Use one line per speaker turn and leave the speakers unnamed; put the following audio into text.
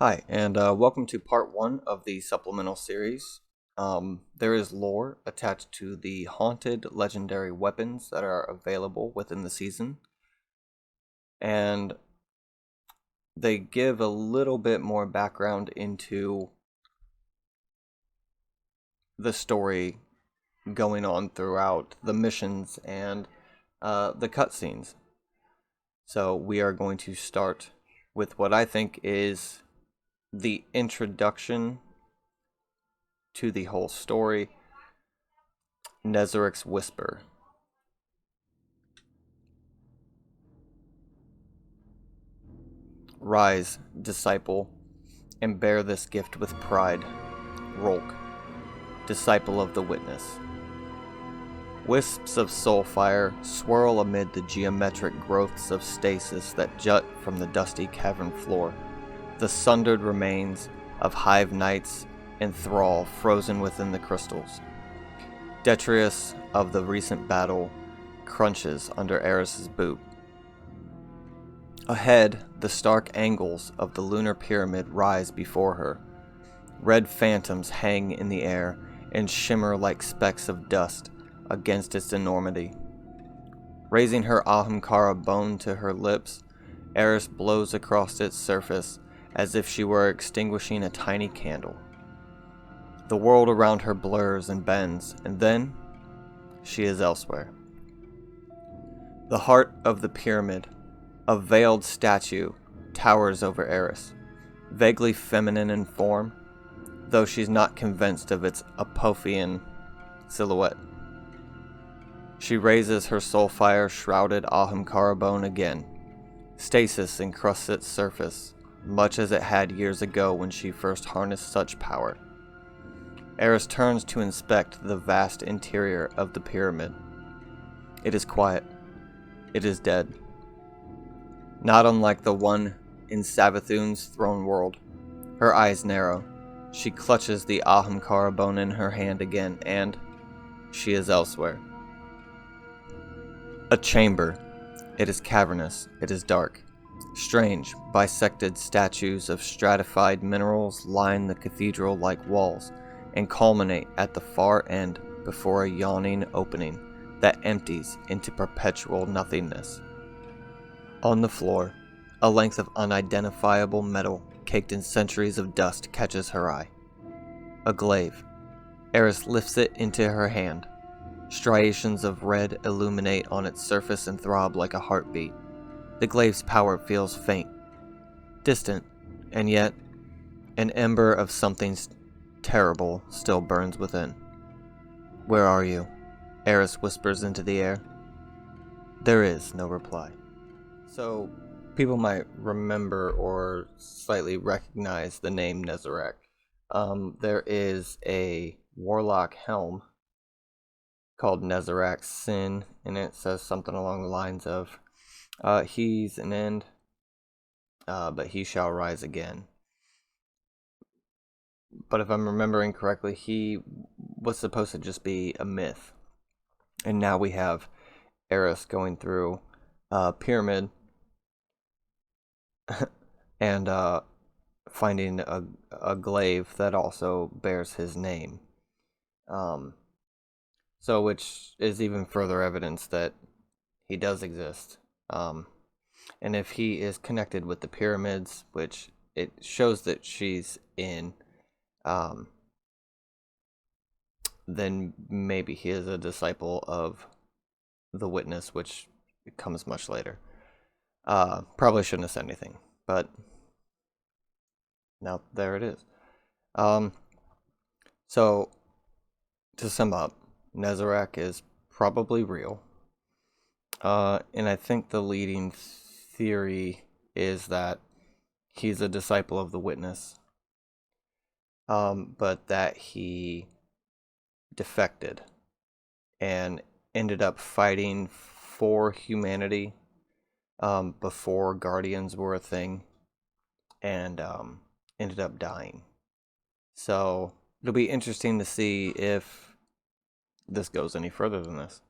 Hi, and welcome to part one of the supplemental series. There is lore attached to the haunted legendary weapons that are available within the season, and they give a little bit more background into the story going on throughout the missions and the cutscenes. So we are going to start with what I think is the introduction to the whole story, Nezarec's Whisper. Rise, disciple, and bear this gift with pride. Rolk, disciple of the witness. Wisps of soul fire swirl amid the geometric growths of stasis that jut from the dusty cavern floor. The sundered remains of hive knights and thrall frozen within the crystals. Detritus of the recent battle crunches under Eris's boot. Ahead, the stark angles of the lunar pyramid rise before her. Red phantoms hang in the air and shimmer like specks of dust against its enormity. Raising her Ahamkara bone to her lips, Eris blows across its surface as if she were extinguishing a tiny candle. The world around her blurs and bends, and then she is elsewhere. The heart of the pyramid, a veiled statue, towers over Eris, vaguely feminine in form, though she's not convinced of its Apophian silhouette. She raises her soulfire-shrouded Ahamkara bone again. Stasis encrusts its surface, much as it had years ago when she first harnessed such power. Eris turns to inspect the vast interior of the pyramid. It is quiet. It is dead. Not unlike the one in Savathun's throne world. Her eyes narrow. She clutches the Ahamkara bone in her hand again, and she is elsewhere. A chamber. It is cavernous. It is dark. Strange, bisected statues of stratified minerals line the cathedral-like walls and culminate at the far end before a yawning opening that empties into perpetual nothingness. On the floor, a length of unidentifiable metal caked in centuries of dust catches her eye. A glaive. Eris lifts it into her hand. Striations of red illuminate on its surface and throb like a heartbeat. The glaive's power feels faint, distant, and yet an ember of something terrible still burns within. "Where are you?" Eris whispers into the air. There is no reply. So, people might remember or slightly recognize the name Nezarec. There is a warlock helm called Nezarec Sin, and it says something along the lines of, he's an end, but he shall rise again. But if I'm remembering correctly, he was supposed to just be a myth. And now we have Eris going through a pyramid and finding a glaive that also bears his name. So which is even further evidence that he does exist. And if he is connected with the pyramids, which it shows that she's in, then maybe he is a disciple of the witness, which comes much later. Probably shouldn't have said anything, but now there it is. So to sum up, Nezarec is probably real. And I think the leading theory is that he's a disciple of the witness, but that he defected and ended up fighting for humanity before Guardians were a thing, and ended up dying. So it'll be interesting to see if this goes any further than this.